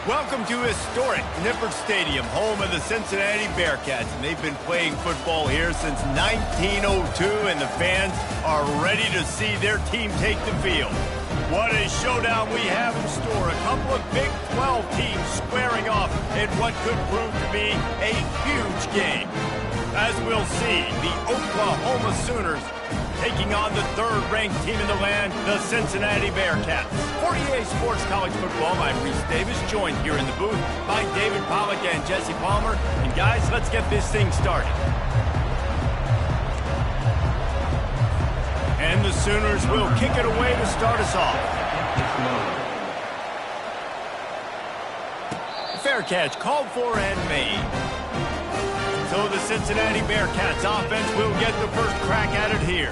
Welcome to historic Nippert Stadium, home of the Cincinnati Bearcats, and they've been playing football here since 1902, and the fans are ready to see their team take the field. What a showdown we have in store. A couple of Big 12 teams squaring off in what could prove to be a huge game. As we'll see, the Oklahoma Sooners taking on the third-ranked team in the land, the Cincinnati Bearcats. For EA Sports College Football, I'm Reese Davis, joined here in the booth by David Pollack and Jesse Palmer. And guys, let's get this thing started. And the Sooners will kick it away to start us off. Fair catch called for and made. So the Cincinnati Bearcats offense will get the first crack at it here.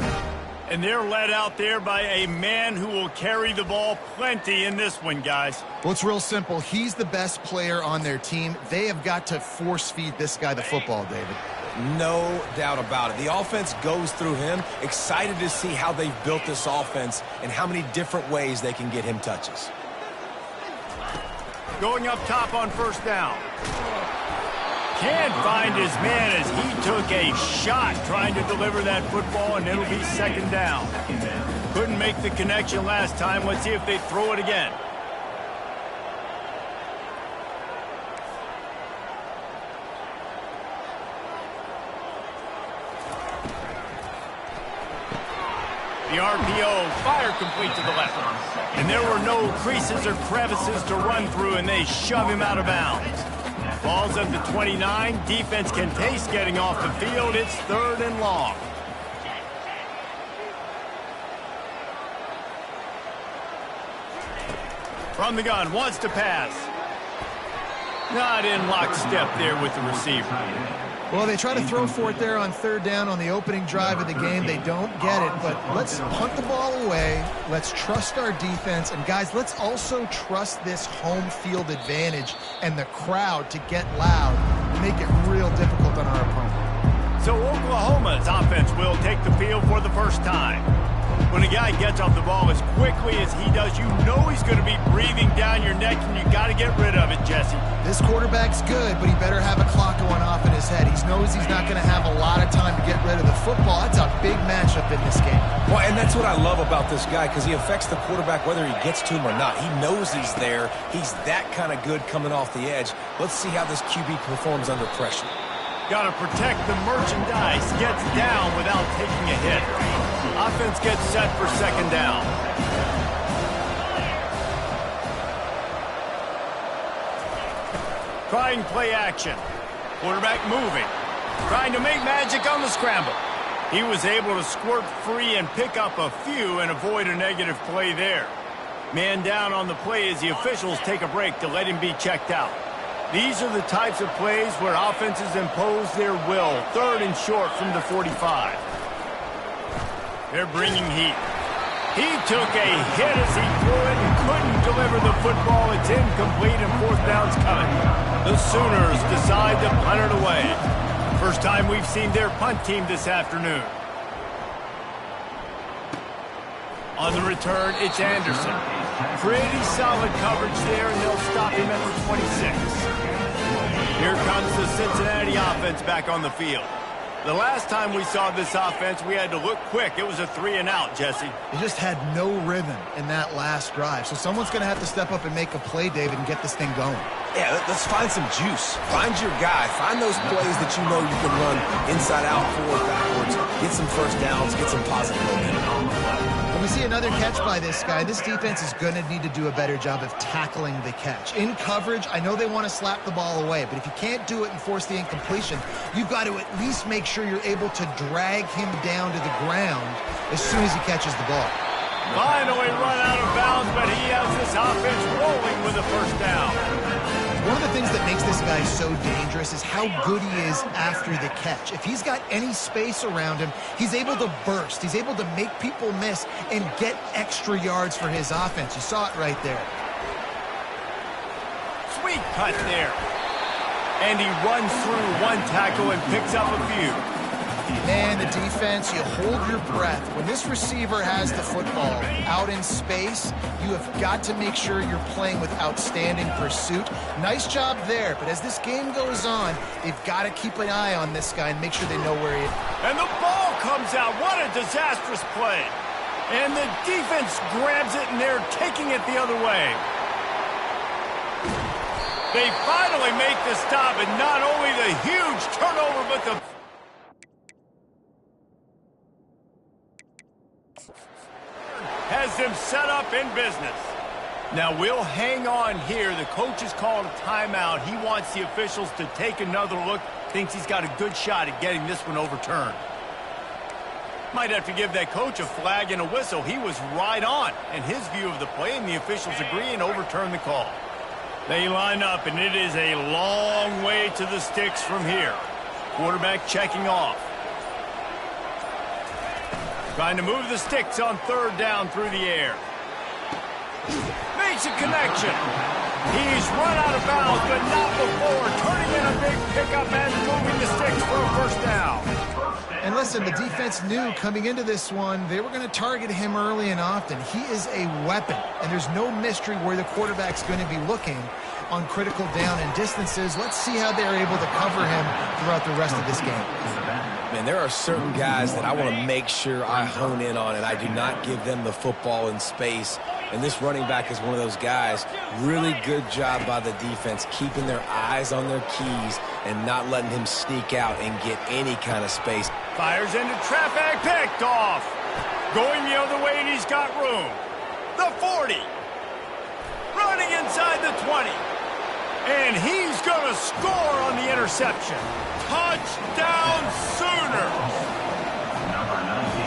And they're led out there by a man who will carry the ball plenty in this one, guys. Well, it's real simple. He's the best player on their team. They have got to force-feed this guy the football, David. No doubt about it. The offense goes through him. Excited to see how they've built this offense and how many different ways they can get him touches. Going up top on first down. Can't find his man as he took a shot trying to deliver that football, and it'll be second down. Couldn't make the connection last time. Let's see if they throw it again. The RPO, fire complete to the left. And there were no creases or crevices to run through, and they shove him out of bounds. Ball's up to 29. Defense can taste getting off the field. It's third and long. From the gun, wants to pass. Not in lockstep there with the receiver. Well, they try to throw for it there on third down on the opening drive of the game. They don't get it, but let's punt the ball away. Let's trust our defense. And, guys, let's also trust this home field advantage and the crowd to get loud and make it real difficult on our opponent. So Oklahoma's offense will take the field for the first time. When a guy gets off the ball as quickly as he does, you know he's going to be breathing down your neck, and you got to get rid of it, Jesse. This quarterback's good, but he better have a clock going off in his head. He knows he's not going to have a lot of time to get rid of the football. That's a big matchup in this game. Well, and that's what I love about this guy, because he affects the quarterback whether he gets to him or not. He knows he's there. He's that kind of good coming off the edge. Let's see how this QB performs under pressure. Got to protect the merchandise. Gets down without taking a hit. Offense gets set for second down. Trying play action. Quarterback moving. Trying to make magic on the scramble. He was able to squirt free and pick up a few and avoid a negative play there. Man down on the play as the officials take a break to let him be checked out. These are the types of plays where offenses impose their will. Third and short from the 45. They're bringing heat. He took a hit as he threw it and couldn't deliver the football. It's incomplete and fourth down's coming. The Sooners decide to punt it away. First time we've seen their punt team this afternoon. On the return, it's Anderson. Pretty solid coverage there, and they'll stop him at the 26. Here comes the Cincinnati offense back on the field. The last time we saw this offense, we had to look quick. It was a 3-and-out, Jesse. They just had no rhythm in that last drive. So someone's going to have to step up and make a play, David, and get this thing going. Yeah, let's find some juice. Find your guy. Find those plays that you know you can run inside out, forward, backwards. Get some first downs. Get some positive momentum. We see another catch by this guy. This defense is going to need to do a better job of tackling the catch. In coverage, I know they want to slap the ball away, but if you can't do it and force the incompletion, you've got to at least make sure you're able to drag him down to the ground as soon as he catches the ball. Finally run out of bounds, but he has this offense rolling with a first down. One of the things that makes this guy so dangerous is how good he is after the catch. If he's got any space around him, he's able to burst. He's able to make people miss and get extra yards for his offense. You saw it right there. Sweet cut there. And he runs through one tackle and picks up a few. Man, the defense, you hold your breath. When this receiver has the football out in space, you have got to make sure you're playing with outstanding pursuit. Nice job there, but as this game goes on, they've got to keep an eye on this guy and make sure they know where he is. And the ball comes out. What a disastrous play. And the defense grabs it, and they're taking it the other way. They finally make the stop, and not only the huge turnover, but the has them set up in business. Now we'll hang on here. The coach has called a timeout. He wants the officials to take another look. Thinks he's got a good shot at getting this one overturned. Might have to give that coach a flag and a whistle. He was right on in his view of the play, and the officials agree and overturn the call. They line up, and it is a long way to the sticks from here. Quarterback checking off. Trying to move the sticks on third down through the air. Makes a connection. He's run out of bounds, but not before. Turning in a big pickup and moving the sticks for a first down. And listen, the defense knew coming into this one, they were going to target him early and often. He is a weapon, and there's no mystery where the quarterback's going to be looking on critical down and distances. Let's see how they're able to cover him throughout the rest of this game. Man, there are certain guys that I want to make sure I hone in on, and I do not give them the football in space. And this running back is one of those guys. Really good job by the defense, keeping their eyes on their keys and not letting him sneak out and get any kind of space. Fires into traffic, picked off. Going the other way, and he's got room. The 40. Running inside the 20. And he's going to score on the interception. Touchdown Sooners!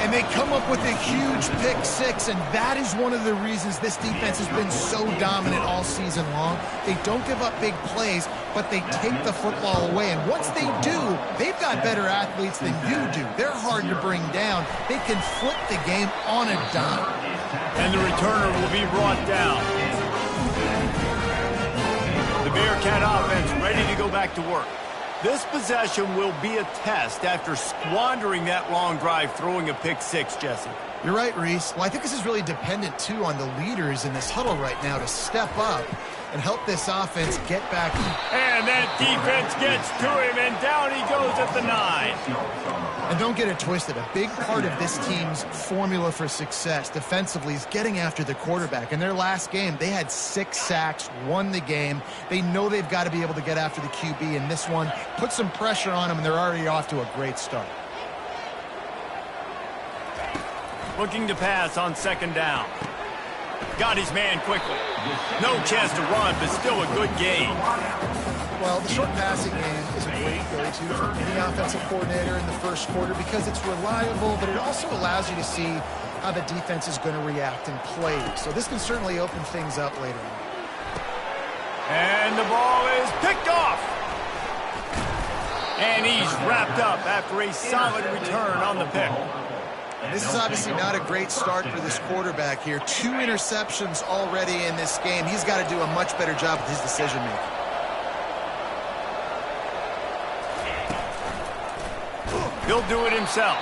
And they come up with a huge pick six, and that is one of the reasons this defense has been so dominant all season long. They don't give up big plays, but they take the football away. And once they do, they've got better athletes than you do. They're hard to bring down. They can flip the game on a dime. And the returner will be brought down. The Bearcat offense ready to go back to work. This possession will be a test after squandering that long drive, throwing a pick six, Jesse. You're right, Reese. Well, I think this is really dependent, too, on the leaders in this huddle right now to step up and help this offense get back. And that defense gets to him, and down he goes at the 9. And don't get it twisted. A big part of this team's formula for success defensively is getting after the quarterback. In their last game, they had 6 sacks, won the game. They know they've got to be able to get after the QB, and this one put some pressure on them, and they're already off to a great start. Looking to pass on second down. Got his man quickly. No chance to run, but still a good game. Well, the short passing game is a great go-to for any offensive coordinator in the first quarter because it's reliable, but it also allows you to see how the defense is going to react and play. So this can certainly open things up later on. And the ball is picked off. And he's wrapped up after a solid return on the pick. This is obviously not a great start for this quarterback here. 2 interceptions already in this game. He's got to do a much better job with his decision-making. He'll do it himself.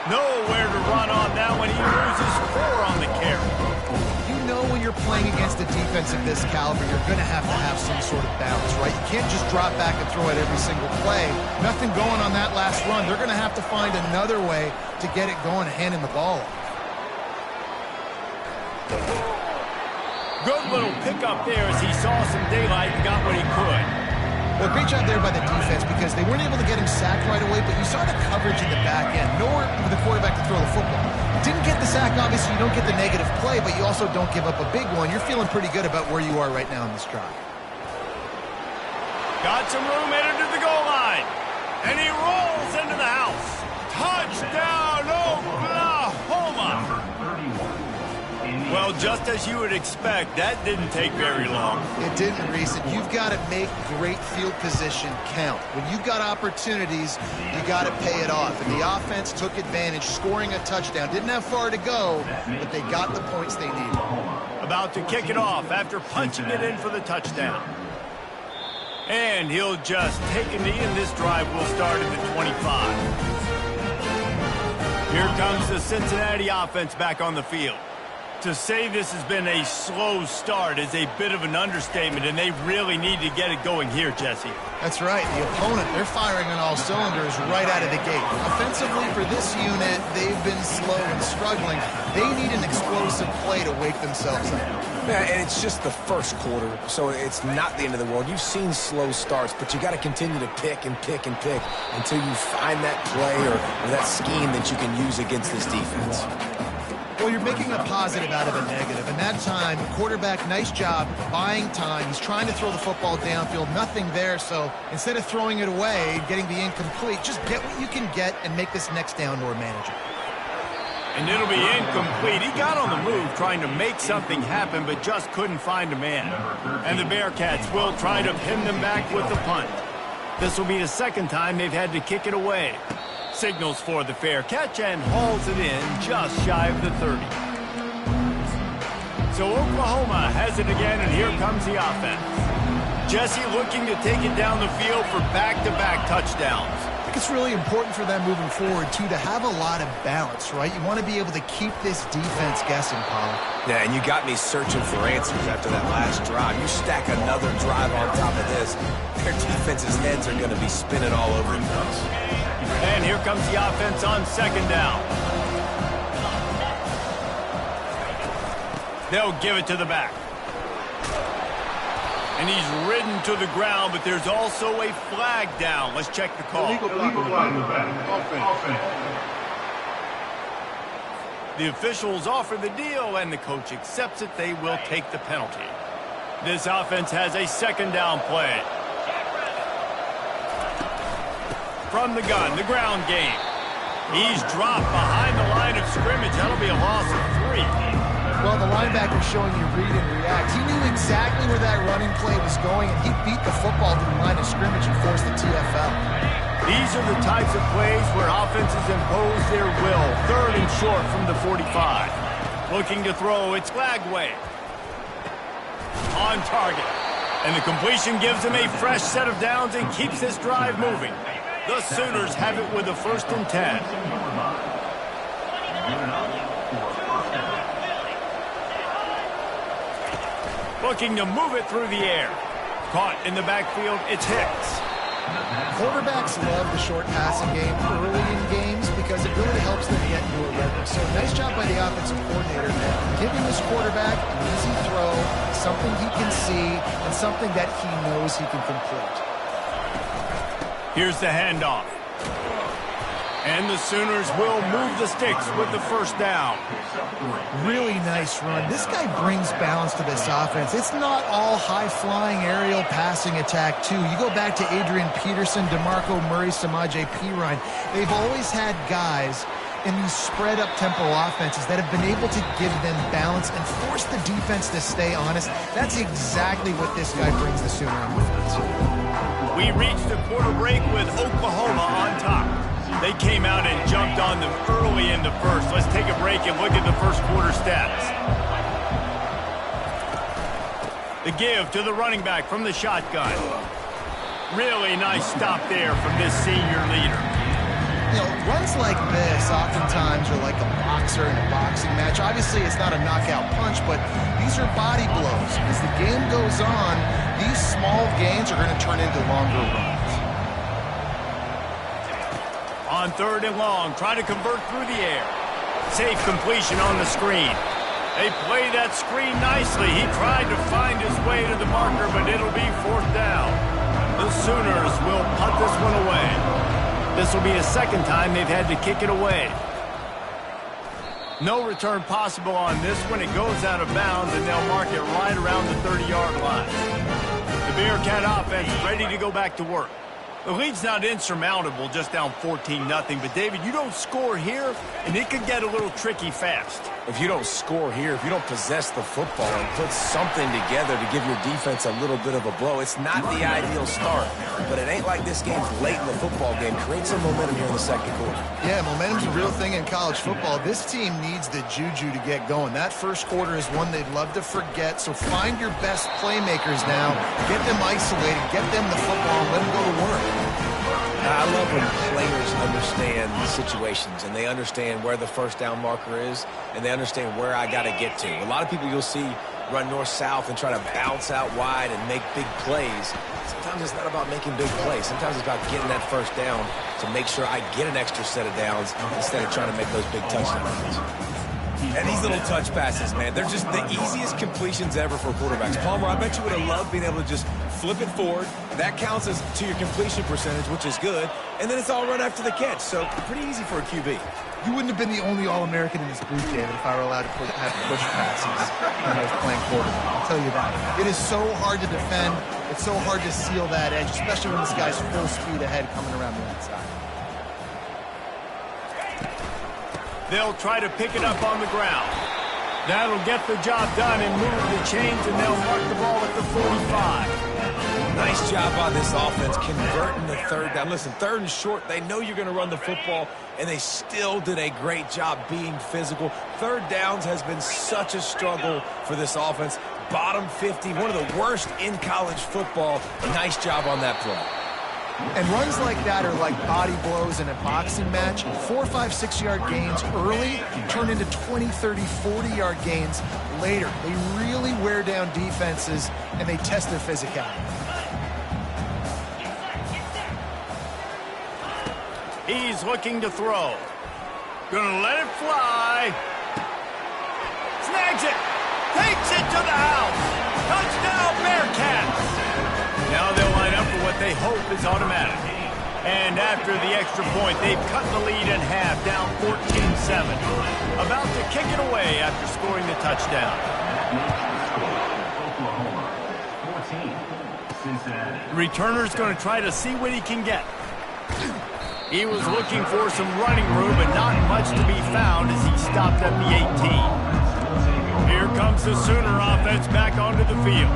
Nowhere to run on that one. He loses 4 on the carry. You know when you're playing against a defense of this caliber, you're going to have some sort of balance, right? You can't just drop back and throw it every single play. Nothing going on that last run. They're going to have to find another way to get it going, handing the ball off. Good little pickup there as he saw some daylight and got what he could. Well, great job there by the defense because they weren't able to get him sacked right away, but you saw the coverage in the back end. Nowhere for the quarterback to throw the football. Didn't get the sack, obviously. You don't get the negative play, but you also don't give up a big one. You're feeling pretty good about where you are right now in this drive. Got some room headed to the goal line. And he rolls into the house. Touchdown, Oklahoma! Well, just as you would expect, that didn't take very long. It didn't, Reese. And you've got to make great field position count. When you've got opportunities, you got to pay it off. And the offense took advantage, scoring a touchdown. Didn't have far to go, but they got the points they needed. About to kick it off after punching it in for the touchdown. And he'll just take a knee, and this drive will start at the 25. Here comes the Cincinnati offense back on the field. To say this has been a slow start is a bit of an understatement, and they really need to get it going here, Jesse. That's right. The opponent, they're firing on all cylinders right out of the gate. Offensively, for this unit, they've been slow and struggling. They need an explosive play to wake themselves up. Yeah, and it's just the first quarter, so it's not the end of the world. You've seen slow starts, but you got to continue to pick and pick and pick until you find that play or that scheme that you can use against this defense. Well, you're making a positive out of a negative. And that time, quarterback, nice job buying time. He's trying to throw the football downfield. Nothing there. So instead of throwing it away, getting the incomplete, just get what you can get and make this next down more manageable. And it'll be incomplete. He got on the move trying to make something happen, but just couldn't find a man. And the Bearcats will try to pin them back with the punt. This will be the second time they've had to kick it away. Signals for the fair catch and hauls it in just shy of the 30. So Oklahoma has it again, and here comes the offense. Jesse looking to take it down the field for back-to-back touchdowns. I think it's really important for them moving forward, too, to have a lot of balance, right? You want to be able to keep this defense guessing, Paul. Yeah, and you got me searching for answers after that last drive. You stack another drive on top of this, their defense's heads are going to be spinning all over the place. And here comes the offense on second down. They'll give it to the back. And he's ridden to the ground, but there's also a flag down. Let's check the call. Illegal flag in the back. Offense. The officials offer the deal, and the coach accepts it. They will take the penalty. This offense has a second down play. From the gun, the ground game. He's dropped behind the line of scrimmage. That'll be a loss of 3. Well, the linebacker's showing you read and react. He knew exactly where that running play was going, and he beat the football to the line of scrimmage and forced the TFL. These are the types of plays where offenses impose their will. Third and short from the 45. Looking to throw, it's Glagway. On target. And the completion gives him a fresh set of downs and keeps this drive moving. The Sooners have it with a 1st and 10. Looking to move it through the air. Caught in the backfield, it's Hicks. Quarterbacks love the short passing game early in games because it really helps them get into a rhythm. So nice job by the offensive coordinator, giving this quarterback an easy throw, something he can see, and something that he knows he can complete. Here's the handoff. And the Sooners will move the sticks with the 1st down. Really nice run. This guy brings balance to this offense. It's not all high-flying aerial passing attack, too. You go back to Adrian Peterson, DeMarco Murray, Samaje Perine. They've always had guys in these spread-up tempo offenses that have been able to give them balance and force the defense to stay honest. That's exactly what this guy brings the Sooner offense. We reached the quarter break with Oklahoma on top. They came out and jumped on them early in the first. Let's take a break and look at the first quarter stats. The give to the running back from the shotgun. Really nice stop there from this senior leader. You know, runs like this oftentimes are like a boxer in a boxing match. Obviously, it's not a knockout punch, but these are body blows. As the game goes on, these small gains are going to turn into longer runs. On 3rd and long, trying to convert through the air. Safe completion on the screen. They play that screen nicely. He tried to find his way to the marker, but it'll be 4th down. The Sooners will punt this one away. This will be the second time they've had to kick it away. No return possible on this one. It goes out of bounds, and they'll mark it right around the 30-yard line. The Bearcat offense ready to go back to work. The lead's not insurmountable, just down 14-0. But, David, you don't score here, and it could get a little tricky fast. If you don't score here, if you don't possess the football and put something together to give your defense a little bit of a blow, it's not the ideal start. But it ain't like this game's late in the football game. Create some momentum here in the second quarter. Yeah, momentum's a real thing in college football. This team needs the juju to get going. That first quarter is one they'd love to forget. So find your best playmakers now. Get them isolated. Get them the football and let them go to work. I I love when players understand situations and they understand where the first down marker is and they understand where I got to get to. A lot of people you'll see run north-south and try to bounce out wide and make big plays. Sometimes it's not about making big plays. Sometimes it's about getting that first down to make sure I get an extra set of downs instead of trying to make those big touchdowns. And these little touch passes, man, they're just the easiest completions ever for quarterbacks. Palmer, I bet you would have loved being able to just flip it forward. That counts as to your completion percentage, which is good. And then it's all run after the catch. So pretty easy for a QB. You wouldn't have been the only All-American in this booth, David, if I were allowed to have push passes when I was playing quarterback. I'll tell you that. It is so hard to defend. It's so hard to seal that edge, especially when this guy's full speed ahead coming around the outside. They'll try to pick it up on the ground. That'll get the job done and move the chains, and they'll mark the ball at the 45. Nice job by this offense converting the third down. Listen, third and short, they know you're going to run the football, and they still did a great job being physical. Third downs has been such a struggle for this offense. Bottom 50, one of the worst in college football. Nice job on that play. And runs like that are like body blows in a boxing match. 4, 5, 6-yard gains early turn into 20, 30, 40-yard gains later. They really wear down defenses, and they test their physicality. He's looking to throw. Gonna let it fly. Snags it. Takes it to the house. Touchdown, Bearcats. Now they'll line up for what they hope is automatic. And after the extra point, they've cut the lead in half, down 14-7. About to kick it away after scoring the touchdown. The returner's going to try to see what he can get. He was looking for some running room, but not much to be found as he stopped at the 18. Here comes the Sooner offense back onto the field.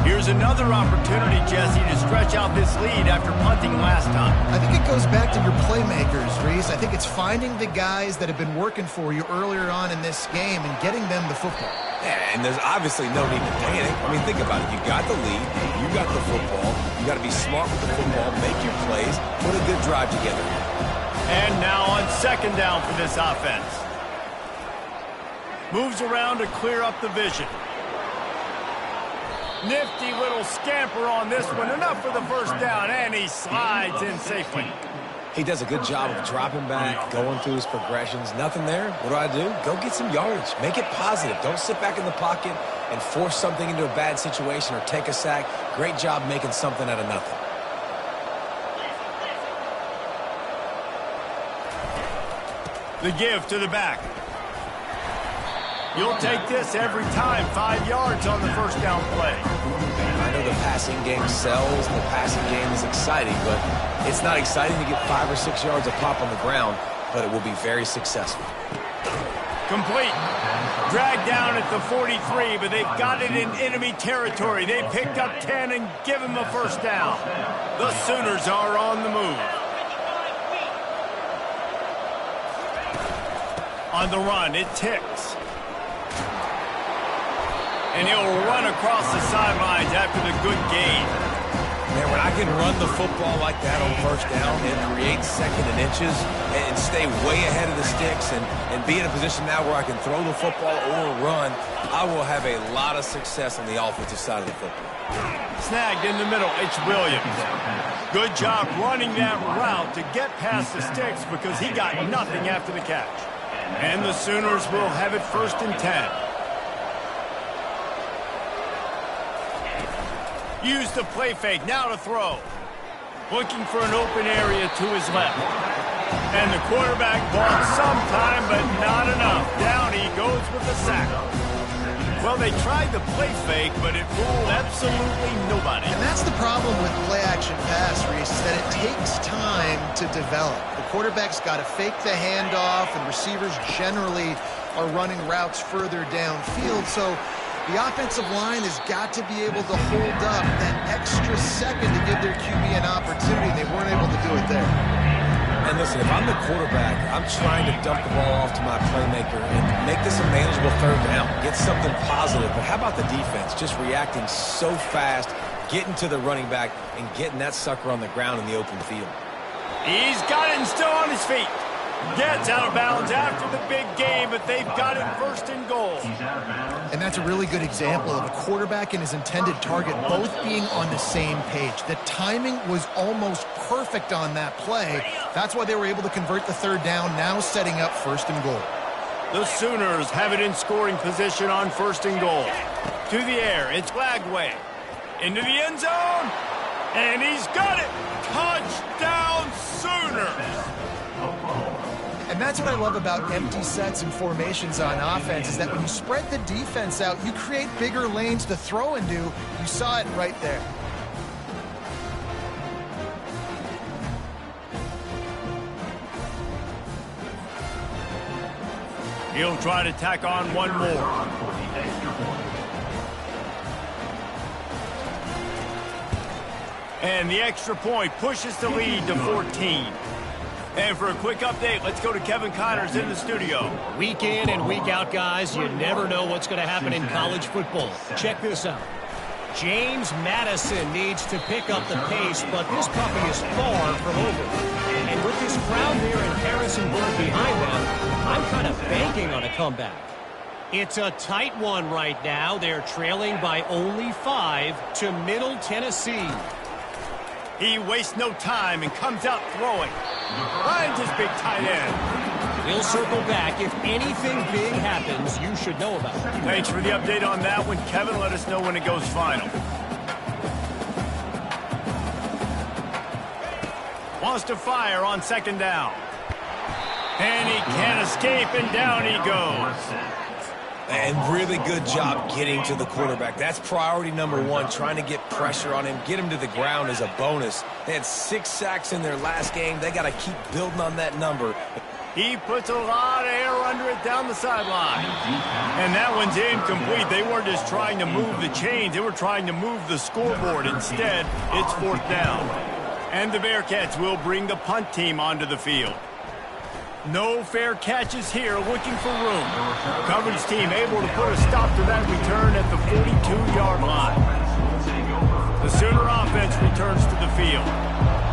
Here's another opportunity, Jesse, to stretch out this lead after punting last time. I think it goes back to your playmakers, Reese. I think it's finding the guys that have been working for you earlier on in this game and getting them the football. Yeah, and there's obviously no need to panic. I mean, think about it. You got the lead. You got the football. You got to be smart with the football, make your plays, put a good drive together. And now on second down for this offense. Moves around to clear up the vision. Nifty little scamper on this one. Enough for the first down, and he slides in safely. He does a good job of dropping back, going through his progressions. Nothing there. What do? Go get some yardage. Make it positive. Don't sit back in the pocket and force something into a bad situation or take a sack. Great job making something out of nothing. The give to the back. You'll take this every time. 5 yards on the first down play. I know the passing game sells, the passing game is exciting, but it's not exciting to get 5 or 6 yards of pop on the ground, but it will be very successful. Complete. Dragged down at the 43, but they've got it in enemy territory. They picked up 10 and give him a first down. The Sooners are on the move. On the run, it ticks. And he'll run across the sidelines after the good gain. Man, when I can run the football like that on first down and create second and inches and stay way ahead of the sticks and be in a position now where I can throw the football or run, I will have a lot of success on the offensive side of the football. Snagged in the middle, it's Williams. Good job running that route to get past the sticks because he got nothing after the catch. And the Sooners will have it 1st and 10. Use the play fake, now to throw. Looking for an open area to his left. And the quarterback bought some time, but not enough. Down he goes with the sack. Well, they tried the play fake, but it fooled absolutely nobody. And that's the problem with play-action pass, Reese, is that it takes time to develop. The quarterback's got to fake the handoff, and receivers generally are running routes further downfield. So the offensive line has got to be able to hold up that extra second to give their QB an opportunity. They weren't able to do it there. And listen, if I'm the quarterback, I'm trying to dump the ball off to my playmaker and make this a manageable third down, get something positive. But how about the defense just reacting so fast, getting to the running back, and getting that sucker on the ground in the open field? He's got it and still on his feet. Gets out of bounds after the big game, but they've got it first and goal. And that's a really good example of a quarterback and his intended target both being on the same page. The timing was almost perfect on that play. That's why they were able to convert the third down, now setting up first and goal. The Sooners have it in scoring position on first and goal. To the air, it's Lagway. Into the end zone, and he's got it. Touchdown, Sooners! And that's what I love about empty sets and formations on offense, is that when you spread the defense out, you create bigger lanes to throw into. You saw it right there. He'll try to tack on one more. And the extra point pushes the lead to 14. And for a quick update, let's go to Kevin Connors in the studio. Week in and week out, guys, you never know what's going to happen in college football. Check this out. James Madison needs to pick up the pace, but this puppy is far from over. And with this crowd there in Harrisonburg behind them, I'm kind of banking on a comeback. It's a tight one right now. They're trailing by only 5 to Middle Tennessee. He wastes no time and comes out throwing. Finds his big tight end. We'll circle back. If anything big happens, you should know about it. Thanks for the update on that one, Kevin. Let us know when it goes final. Wants to fire on second down. And he can't escape, and down he goes. And really good job getting to the quarterback. That's priority number one, trying to get pressure on him. Get him to the ground is a bonus. They had 6 sacks in their last game. They got to keep building on that number. He puts a lot of air under it down the sideline. And that one's incomplete. They weren't just trying to move the chains. They were trying to move the scoreboard. Instead, it's 4th down. And the Bearcats will bring the punt team onto the field. No fair catches here, looking for room. Coverage team able to put a stop to that return at the 42-yard line. The Sooner offense returns to the field.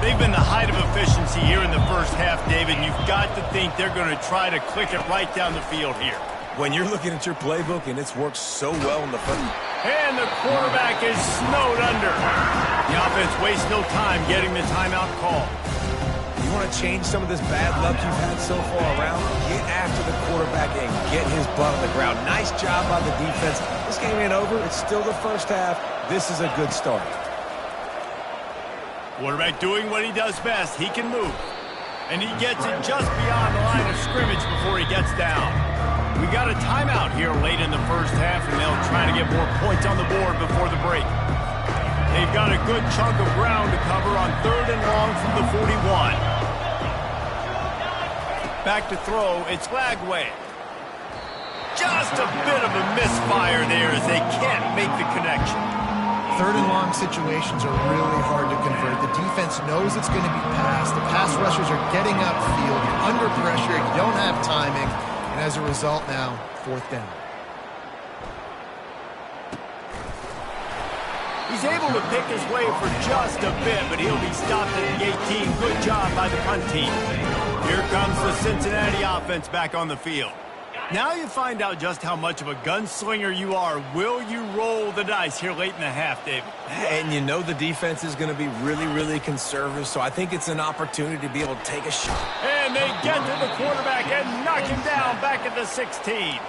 They've been the height of efficiency here in the first half, David. You've got to think they're going to try to click it right down the field here. When you're looking at your playbook and it's worked so well in the first. And the quarterback is snowed under. The offense wastes no time getting the timeout call. You want to change some of this bad luck you've had so far around? Get after the quarterback and get his butt on the ground. Nice job by the defense. This game ain't over. It's still the first half. This is a good start. Quarterback doing what he does best. He can move. And he gets it just beyond the line of scrimmage before he gets down. We got a timeout here late in the first half, and they'll try to get more points on the board before the break. They've got a good chunk of ground to cover on 3rd and long from the 41. Back to throw, it's Lagway. Just a bit of a misfire there as they can't make the connection. 3rd and long situations are really hard to convert. The defense knows it's going to be passed. The pass rushers are getting upfield. You're under pressure. You don't have timing. And as a result now, 4th down. He's able to pick his way for just a bit, but he'll be stopped at the 18. Good job by the punt team. Here comes the Cincinnati offense back on the field. Now you find out just how much of a gunslinger you are. Will you roll the dice here late in the half, David? And you know the defense is going to be really, really conservative, so I think it's an opportunity to be able to take a shot. And they get to the quarterback and knock him down back at the 16.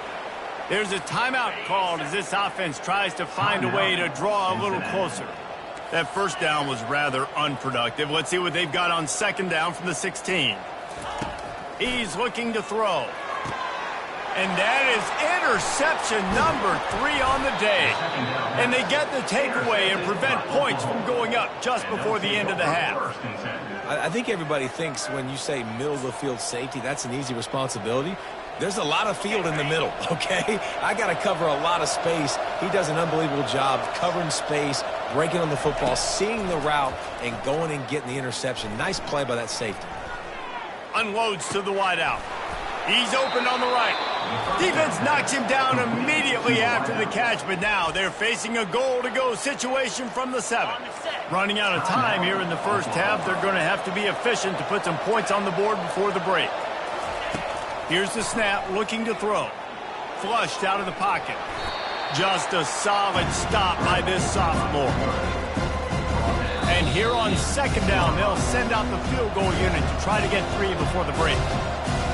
There's a timeout called as this offense tries to find a way to draw a little closer. That first down was rather unproductive. Let's see what they've got on 2nd down from the 16. He's looking to throw. And that is interception number 3 on the day. And they get the takeaway and prevent points from going up just before the end of the half. I think everybody thinks when you say middle of the field safety, that's an easy responsibility. There's a lot of field in the middle, okay? I got to cover a lot of space. He does an unbelievable job covering space, breaking on the football, seeing the route, and going and getting the interception. Nice play by that safety. Unloads to the wideout. He's open on the right. Defense knocks him down immediately after the catch, but now they're facing a goal-to-go situation from the 7. Running out of time here in the first half, they're going to have to be efficient to put some points on the board before the break. Here's the snap, looking to throw. Flushed out of the pocket. Just a solid stop by this sophomore. And here on second down, they'll send out the field goal unit to try to get 3 before the break.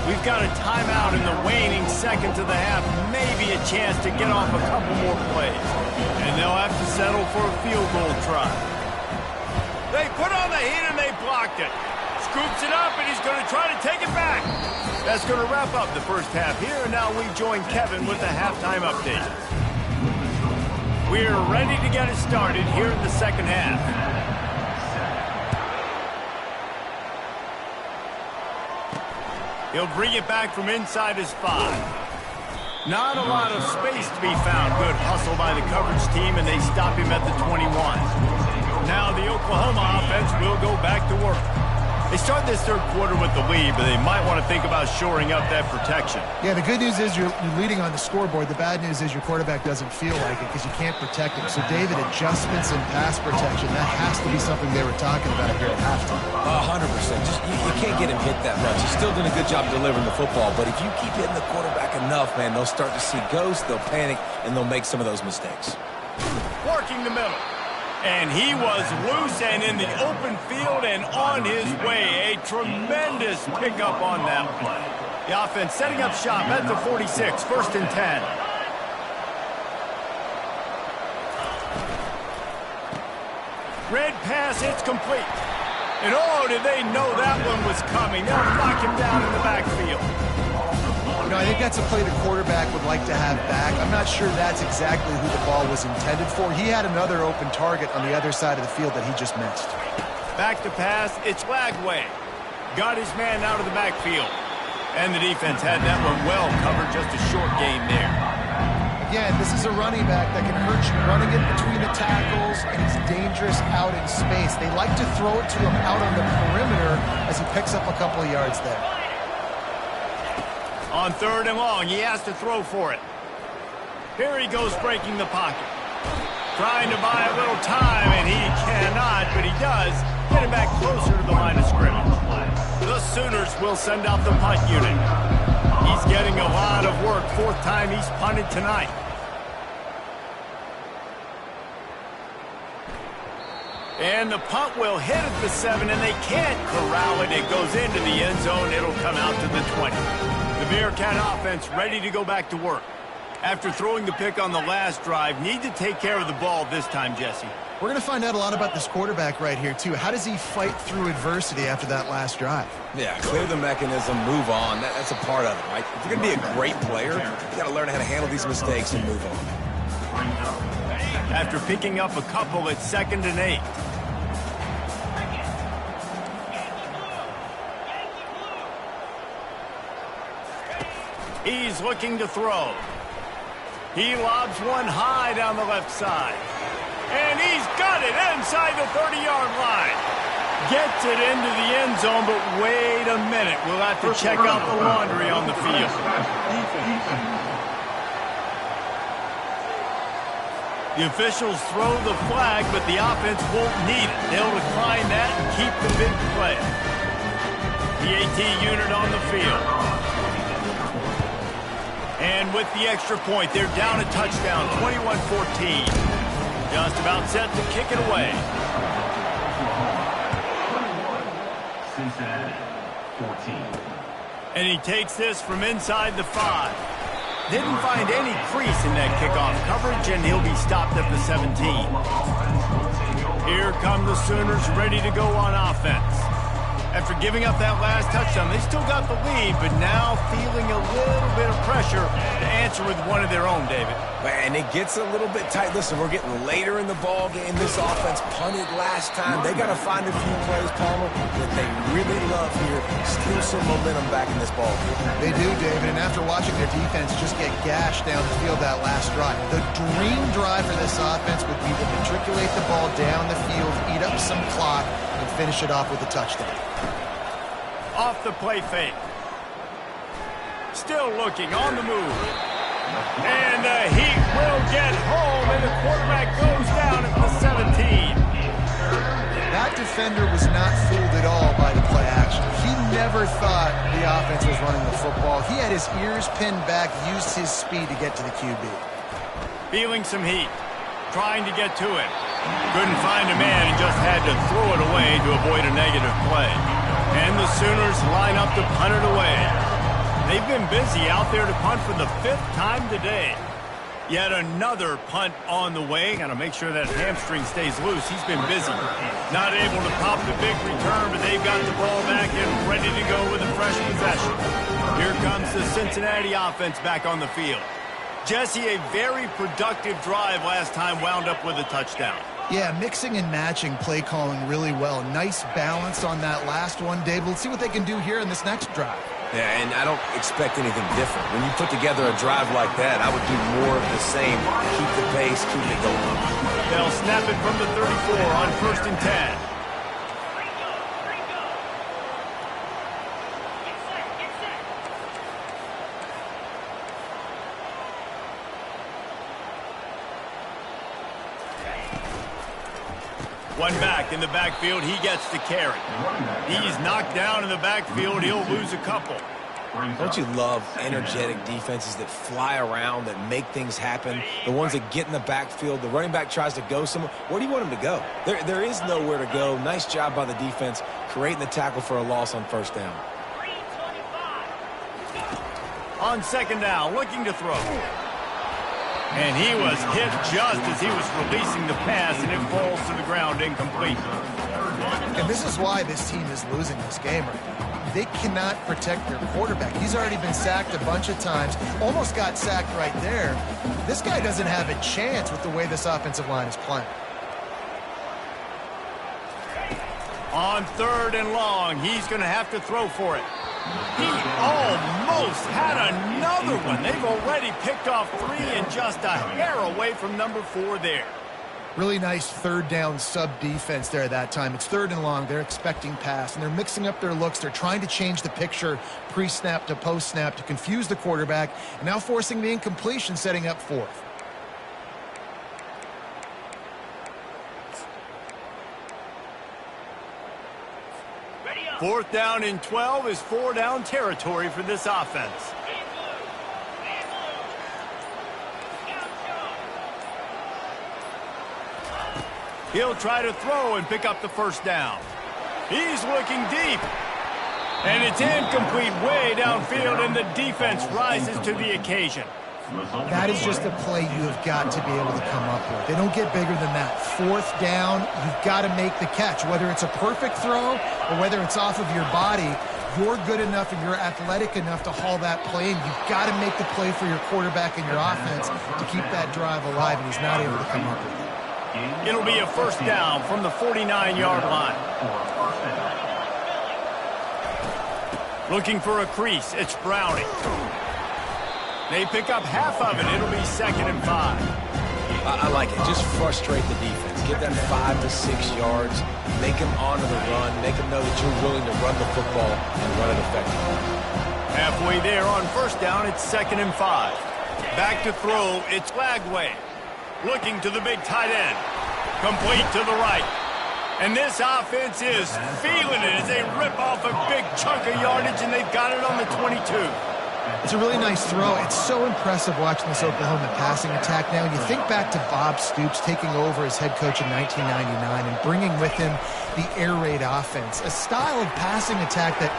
We've got a timeout in the waning seconds of the half, maybe a chance to get off a couple more plays. And they'll have to settle for a field goal try. They put on the heat and they blocked it. Scoops it up and he's going to try to take it back. That's going to wrap up the first half here, and now we join Kevin with the halftime update. We're ready to get it started here in the second half. He'll bring it back from inside his 5. Not a lot of space to be found. Good hustle by the coverage team, and they stop him at the 21. Now the Oklahoma offense will go back to work. They start this third quarter with the lead, but they might want to think about shoring up that protection. Yeah, the good news is you're leading on the scoreboard. The bad news is your quarterback doesn't feel like it because you can't protect him. So, David, adjustments in pass protection, that has to be something they were talking about here at halftime. 100%. Just, you can't get him hit that much. He's still doing a good job delivering the football, but if you keep hitting the quarterback enough, man, they'll start to see ghosts, they'll panic, and they'll make some of those mistakes. Working the middle. And he was loose and in the open field and on his way. A tremendous pickup on that one. The offense setting up shop at the 46, 1st and 10. Red pass, it's complete. And oh, did they know that one was coming. They'll knock him down in the backfield. You know, I think that's a play the quarterback would like to have back. I'm not sure that's exactly who the ball was intended for. He had another open target on the other side of the field that he just missed. Back to pass, it's Lagway. Got his man out of the backfield. And the defense had that one well covered, just a short gain there. Again, this is a running back that can hurt you running it between the tackles, and he's dangerous out in space. They like to throw it to him out on the perimeter as he picks up a couple of yards there. On 3rd and long, he has to throw for it. Here he goes breaking the pocket. Trying to buy a little time, and he cannot, but he does get him back closer to the line of scrimmage. The Sooners will send out the punt unit. He's getting a lot of work. 4th time he's punted tonight. And the punt will hit at the 7, and they can't corral it. It goes into the end zone. It'll come out to the 20. The Bearcat offense ready to go back to work. After throwing the pick on the last drive, need to take care of the ball this time, Jesse. We're going to find out a lot about this quarterback right here, too. How does he fight through adversity after that last drive? Yeah, clear the mechanism, move on. That's a part of it, right? If you're going to be a great player, you got to learn how to handle these mistakes and move on. After picking up a couple, it's 2nd and 8. He's looking to throw. He lobs one high down the left side. And he's got it inside the 30-yard line. Gets it into the end zone, but wait a minute. We'll have to check out the laundry on the field. The officials throw the flag, but the offense won't need it. They'll decline that and keep the big play. The AT unit on the field. And with the extra point, they're down a touchdown, 21-14. Just about set to kick it away. Cincinnati, 14. And he takes this from inside the 5. Didn't find any crease in that kickoff coverage, and he'll be stopped at the 17. Here come the Sooners ready to go on offense. After giving up that last touchdown, they still got the lead, but now feeling a little bit of pressure to answer with one of their own, David. And it gets a little bit tight. Listen, we're getting later in the ball game. This offense punted last time. They got to find a few plays, Palmer, that they really love here. Steal some momentum back in this ball game. They do, David, and after watching their defense just get gashed down the field that last drive, the dream drive for this offense would be to matriculate the ball down the field, eat up some clock, and finish it off with a touchdown. Off the play fake. Still looking on the move. And the Heat will get home, and the quarterback goes down at the 17. That defender was not fooled at all by the play action. He never thought the offense was running the football. He had his ears pinned back, used his speed to get to the QB. Feeling some heat, trying to get to it. Couldn't find a man and just had to throw it away to avoid a negative play. And the Sooners line up to punt it away. They've been busy out there to punt for the 5th time today. Yet another punt on the way. Got to make sure that hamstring stays loose. He's been busy. Not able to pop the big return, but they've got the ball back and ready to go with a fresh possession. Here comes the Cincinnati offense back on the field. Jesse, a very productive drive last time, wound up with a touchdown. Yeah, mixing and matching play calling really well. Nice balance on that last one, Dave. Let's see what they can do here in this next drive. Yeah, and I don't expect anything different. When you put together a drive like that, I would do more of the same. Keep the pace, keep it going. They'll snap it from the 34 on 1st and 10. One back in the backfield, he gets the carry. He's knocked down in the backfield, he'll lose a couple. Don't you love energetic defenses that fly around, that make things happen? The ones that get in the backfield, the running back tries to go somewhere. Where do you want him to go? There is nowhere to go. Nice job by the defense, creating the tackle for a loss on 1st down. On 2nd down, looking to throw. And he was hit just as he was releasing the pass, and it falls to the ground incomplete. And this is why this team is losing this game right now. They cannot protect their quarterback. He's already been sacked a bunch of times, almost got sacked right there. This guy doesn't have a chance with the way this offensive line is playing. On 3rd and long, he's going to have to throw for it. He almost had another one. They've already picked off 3 and just a hair away from number 4 there. Really nice 3rd down sub-defense there at that time. It's 3rd and long. They're expecting pass, and they're mixing up their looks. They're trying to change the picture pre-snap to post-snap to confuse the quarterback, and now forcing the incompletion, setting up 4th. Fourth down and 12 is 4-down territory for this offense. He'll try to throw and pick up the 1st down. He's looking deep. And it's incomplete way downfield, and the defense rises to the occasion. That is just a play you have got to be able to come up with. They don't get bigger than that. 4th down, you've got to make the catch. Whether it's a perfect throw or whether it's off of your body, you're good enough and you're athletic enough to haul that play in. You've got to make the play for your quarterback and your offense to keep that drive alive, and he's not able to come up with it. It'll be a 1st down from the 49-yard line. Looking for a crease, it's Browning. They pick up half of it. It'll be 2nd and 5. I like it. Just frustrate the defense. Get them 5 to 6 yards. Make them honor the run. Make them know that you're willing to run the football and run it effectively. Halfway there on 1st down, it's 2nd and 5. Back to throw, it's Lagway. Looking to the big tight end. Complete to the right. And this offense is feeling it as they rip off a big chunk of yardage, and they've got it on the 22. It's a really nice throw. It's so impressive watching this Oklahoma passing attack now. You think back to Bob Stoops taking over as head coach in 1999 and bringing with him the air raid offense, a style of passing attack that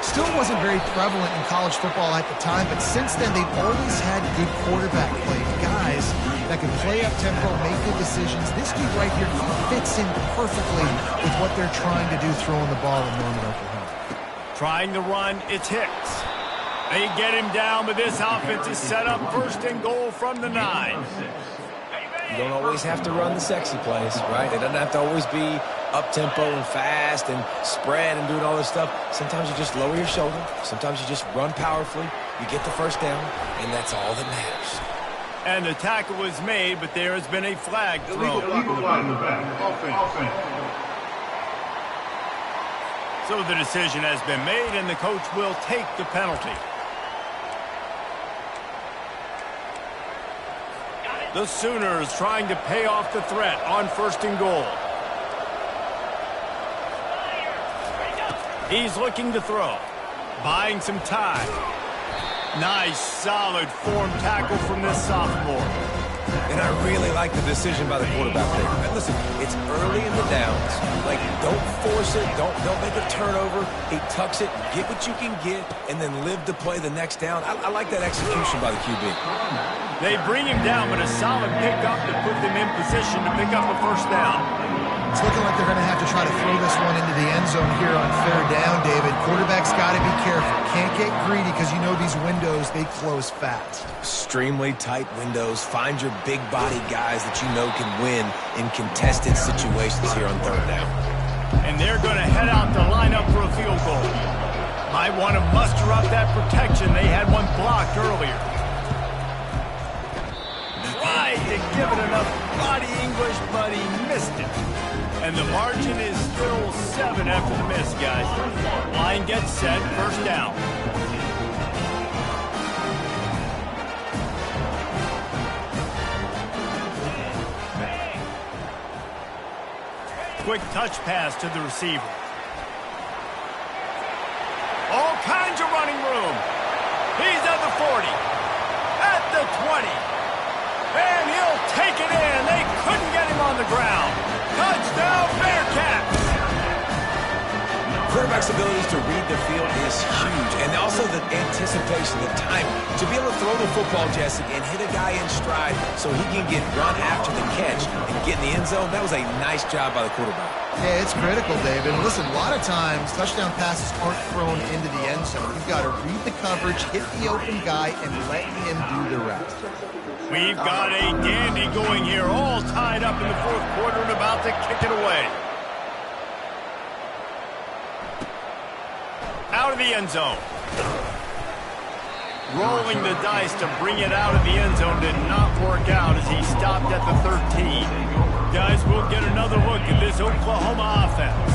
still wasn't very prevalent in college football at the time, but since then they've always had good quarterback play, guys that can play up tempo, make good decisions. This dude right here, he fits in perfectly with what they're trying to do throwing the ball in Norman, Oklahoma. Trying to run, it's Hicks. They get him down, but this offense is set up 1st and goal from the 9. You don't always have to run the sexy plays, right? It doesn't have to always be up-tempo and fast and spread and doing all this stuff. Sometimes you just lower your shoulder. Sometimes you just run powerfully. You get the 1st down, and that's all that matters. And the tackle was made, but there has been a flag thrown. So the decision has been made, and the coach will take the penalty. The Sooners trying to pay off the threat on 1st and goal. He's looking to throw. Buying some time. Nice, solid form tackle from this sophomore. And I really like the decision by the quarterback there. And listen, it's early in the downs. Like, don't force it. Don't make a turnover. He tucks it, get what you can get, and then live to play the next down. I like that execution by the QB. They bring him down, but a solid pickup to put them in position to pick up a 1st down. It's looking like they're going to have to try to throw this one into the end zone here on 3rd down, David. Quarterback's got to be careful. Can't get greedy because you know these windows, they close fast. Extremely tight windows. Find your big body guys that you know can win in contested situations here on 3rd down. And they're going to head out to line up for a field goal. Might want to muster up that protection. They had one blocked earlier. Tried to give it enough body English, but he missed it. And the margin is still 7 after the miss, guys. Line gets set, 1st down. Quick touch pass to the receiver. All kinds of running room. He's at the 40, at the 20, and he'll take it in. They couldn't get him on the ground. Touchdown, Bearcats! Quarterback's abilities to read the field is huge, and also the anticipation, the timing. To be able to throw the football, Jesse, and hit a guy in stride so he can get run after the catch and get in the end zone, that was a nice job by the quarterback. Yeah, it's critical, David. And listen, a lot of times, touchdown passes aren't thrown into the end zone. You've got to read the coverage, hit the open guy, and let him do the rest. We've got a dandy going here, all tied up in the 4th quarter and about to kick it away. Out of the end zone. Rolling the dice to bring it out of the end zone did not work out as he stopped at the 13. Guys, we'll get another look at this Oklahoma offense.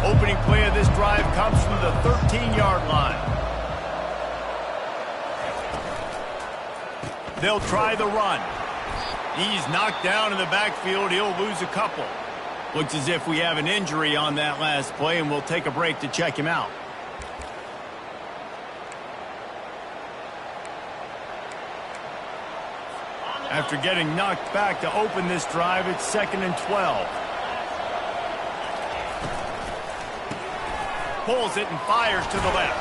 Opening play of this drive comes from the 13-yard line. They'll try the run. He's knocked down in the backfield. He'll lose a couple. Looks as if we have an injury on that last play, and we'll take a break to check him out. After getting knocked back to open this drive, it's 2nd and 12. Pulls it and fires to the left.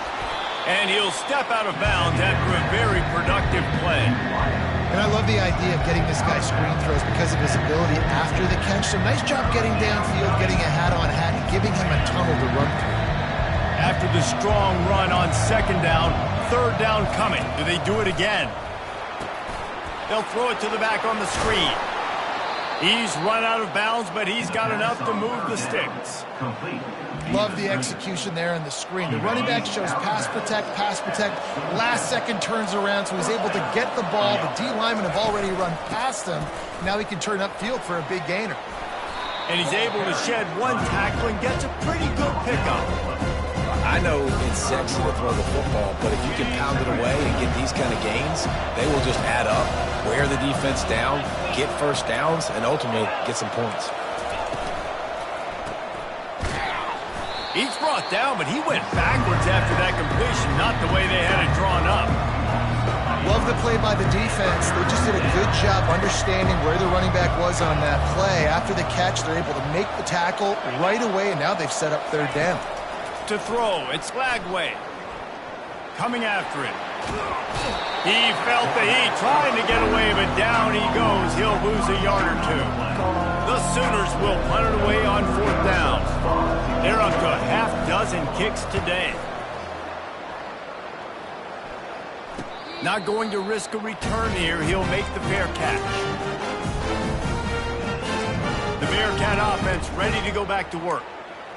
And he'll step out of bounds after a very productive play. And I love the idea of getting this guy screen throws because of his ability after the catch. So nice job getting downfield, getting a hat-on-hat, and giving him a tunnel to run through. After the strong run on 2nd down, 3rd down coming. Do they do it again? They'll throw it to the back on the screen. He's run out of bounds, but he's got enough to move the sticks. Love the execution there on the screen. The running back shows pass protect. Last second turns around, so he's able to get the ball. The D linemen have already run past him. Now he can turn upfield for a big gainer. And he's able to shed one tackle and gets a pretty good pickup. I know it's sexy to throw the football, but if you can pound it away and get these kind of gains, they will just add up, wear the defense down, get 1st downs, and ultimately get some points. He's brought down, but he went backwards after that completion, not the way they had it drawn up. Love the play by the defense. They just did a good job understanding where the running back was on that play. After the catch, they're able to make the tackle right away, and now they've set up 3rd down. To throw, it's Lagway. Coming after it. He felt the heat, trying to get away, but down he goes. He'll lose a yard or 2. The Sooners will punt it away on 4th down. They're up to a half-dozen kicks today. Not going to risk a return here. He'll make the fair catch. The Bearcat offense ready to go back to work.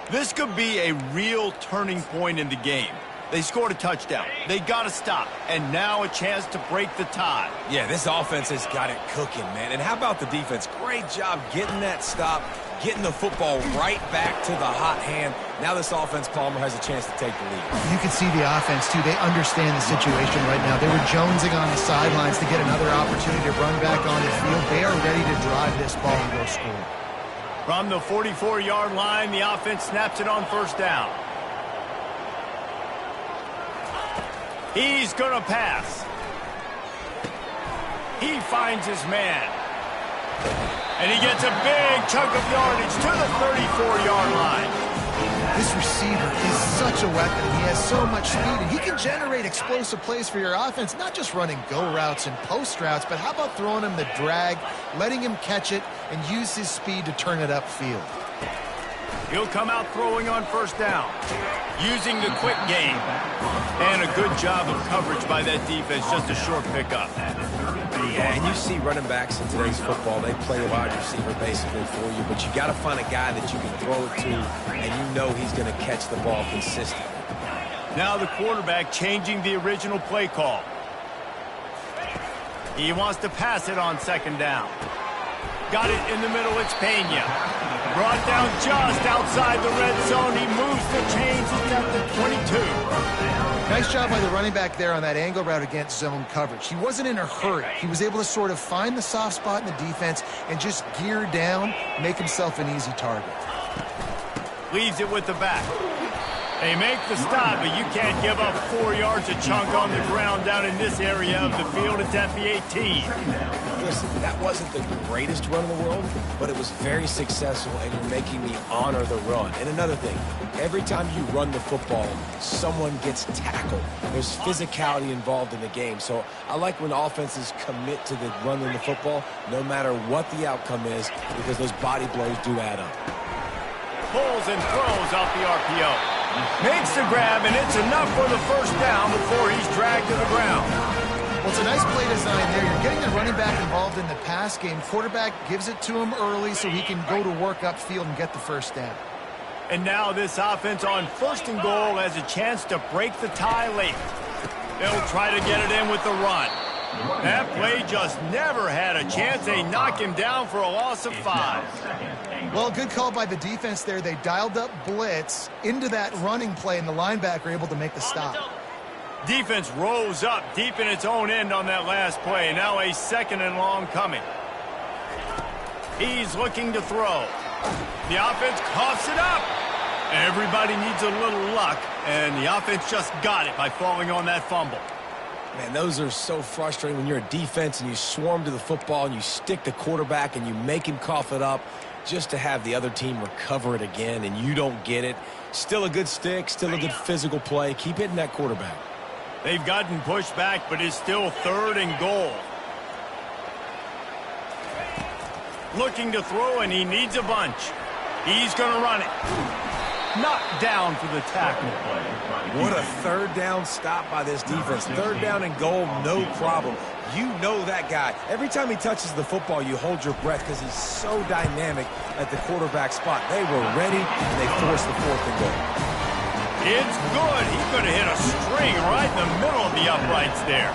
This could be a real turning point in the game. They scored a touchdown. They got to stop. And now a chance to break the tie. Yeah, this offense has got it cooking, man. And how about the defense? Great job getting that stop, getting the football right back to the hot hand. Now this offense, Palmer, has a chance to take the lead. You can see the offense, too. They understand the situation right now. They were jonesing on the sidelines to get another opportunity to run back on the field. They are ready to drive this ball and go score. From the 44-yard line, the offense snaps it on first down. He's going to pass. He finds his man. And he gets a big chunk of yardage to the 34-yard line. This receiver is such a weapon. He has so much speed, and he can generate explosive plays for your offense, not just running go routes and post routes, but how about throwing him the drag, letting him catch it, and use his speed to turn it upfield. He'll come out throwing on first down, using the quick game. And a good job of coverage by that defense, just a short pickup. Yeah, and you see running backs in today's football, they play a wide receiver basically for you, but you got to find a guy that you can throw it to, and you know he's going to catch the ball consistently. Now the quarterback changing the original play call. He wants to pass it on second down. Got it in the middle, it's Pena. Brought down just outside the red zone. He moves the chains. It's at the 22. Nice job by the running back there on that angle route against zone coverage. He wasn't in a hurry. He was able to sort of find the soft spot in the defense and just gear down, make himself an easy target. Leaves it with the back. They make the stop, but you can't give up 4 yards a chunk on the ground down in this area of the field. It's at the 18. Listen, that wasn't the greatest run in the world, but it was very successful, and you're making me honor the run. And another thing, every time you run the football, someone gets tackled. There's physicality involved in the game. So I like when offenses commit to the running the football, no matter what the outcome is, because those body blows do add up. Pulls and throws off the RPO. Makes the grab, and it's enough for the first down before he's dragged to the ground. Well, it's a nice play design there. You're getting the running back involved in the pass game. Quarterback gives it to him early so he can go to work upfield and get the first down. And now this offense on first and goal has a chance to break the tie late. They'll try to get it in with the run. That play just never had a chance. They knock him down for a loss of 5. Well, good call by the defense there. They dialed up blitz into that running play, and the linebacker able to make the stop. Defense rose up deep in its own end on that last play. Now a second and long coming. He's looking to throw. The offense coughs it up. Everybody needs a little luck, and the offense just got it by falling on that fumble. Man, those are so frustrating when you're a defense and you swarm to the football and you stick the quarterback and you make him cough it up just to have the other team recover it again and you don't get it. Still a good stick, still a good physical play. Keep hitting that quarterback. They've gotten pushed back, but it's still third and goal. Looking to throw, and he needs a bunch. He's going to run it. Knocked down for the tackle. What a third down stop by this defense. Third down and goal, no problem. You know that guy. Every time he touches the football, you hold your breath because he's so dynamic at the quarterback spot. They were ready, and they forced the fourth and goal. It's good. He's going to hit a string right in the middle of the uprights there.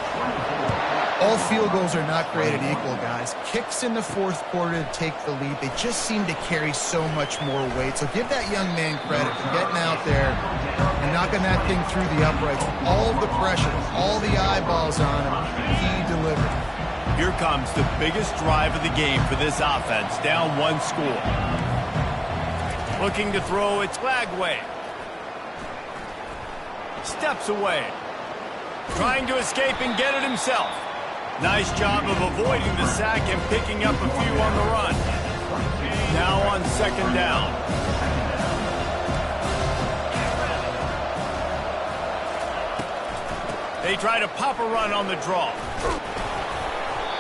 All field goals are not created equal, guys. Kicks in the fourth quarter to take the lead. They just seem to carry so much more weight. So give that young man credit for getting out there and knocking that thing through the uprights. All the pressure, all the eyeballs on him, he delivered. Here comes the biggest drive of the game for this offense, down 1 score. Looking to throw, it's Lagway. Steps away. Trying to escape and get it himself. Nice job of avoiding the sack and picking up a few on the run. Now on second down. They try to pop a run on the draw.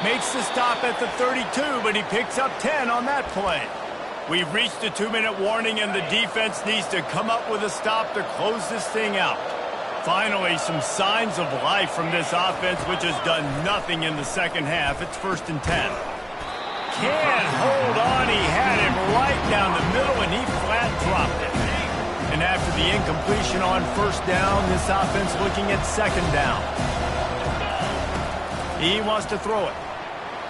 Makes the stop at the 32, but he picks up 10 on that play. We've reached the 2-minute warning, and the defense needs to come up with a stop to close this thing out. Finally, some signs of life from this offense, which has done nothing in the second half. It's 1st and 10. Can't hold on. He had him right down the middle, and he flat dropped it. And after the incompletion on first down, this offense looking at second down. He wants to throw it,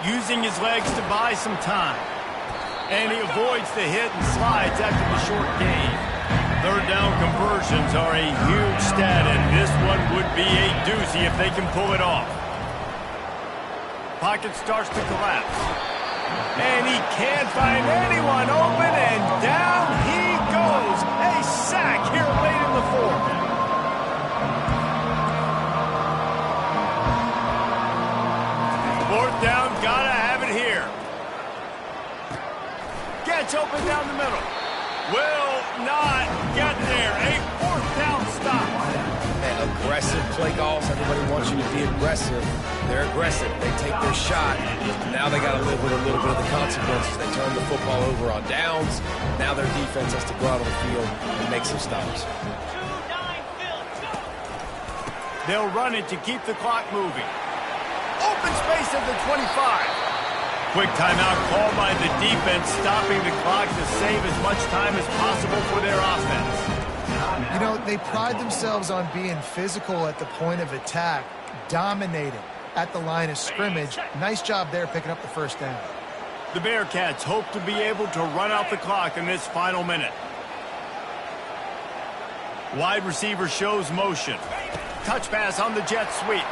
using his legs to buy some time. And he avoids the hit and slides after the short gain. Third down conversions are a huge stat, and this one would be a doozy if they can pull it off. Pocket starts to collapse. And he can't find anyone open, and down he goes. A sack here late in the fourth. Fourth down, gotta have it here. Gets open down the middle. Will not get there. A fourth down stop. Man, aggressive play calls. Everybody wants you to be aggressive. They're aggressive. They take their shot. Now they got to live with a little bit of the consequences. They turn the football over on downs. Now their defense has to go out on the field and make some stops. They'll run it to keep the clock moving. Open space at the 25. Quick timeout called by the defense, stopping the clock to save as much time as possible for their offense. You know, they pride themselves on being physical at the point of attack, dominating at the line of scrimmage. Nice job there picking up the first down. The Bearcats hope to be able to run out the clock in this final minute. Wide receiver shows motion. Touch pass on the jet sweep.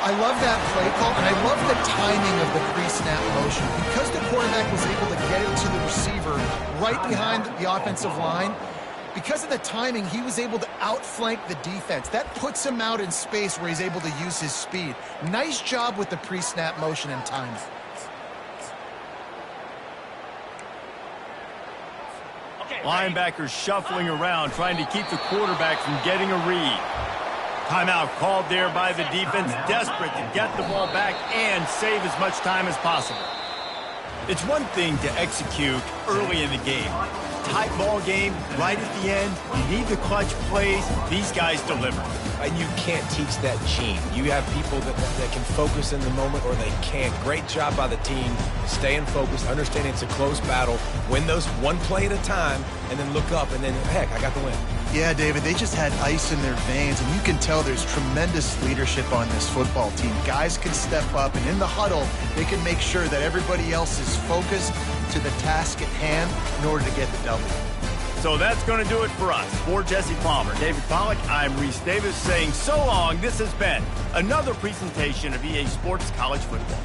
I love that play call, and I love the timing of the pre-snap motion. Because the quarterback was able to get it to the receiver right behind the offensive line, because of the timing, he was able to outflank the defense. That puts him out in space where he's able to use his speed. Nice job with the pre-snap motion and timing. Linebackers shuffling around, trying to keep the quarterback from getting a read. Timeout called there by the defense, desperate to get the ball back and save as much time as possible. It's one thing to execute early in the game. Tight ball game, right at the end, you need the clutch plays. These guys deliver. And you can't teach that gene. You have people that can focus in the moment or they can't. Great job by the team, staying focused, understanding it's a close battle, win those one play at a time, and then look up, and then, heck, I got the win. Yeah, David, they just had ice in their veins, and you can tell there's tremendous leadership on this football team. Guys can step up, and in the huddle, they can make sure that everybody else is focused to the task at hand in order to get the W. So that's going to do it for us. For Jesse Palmer, David Pollack, I'm Reese Davis saying so long. This has been another presentation of EA Sports College Football.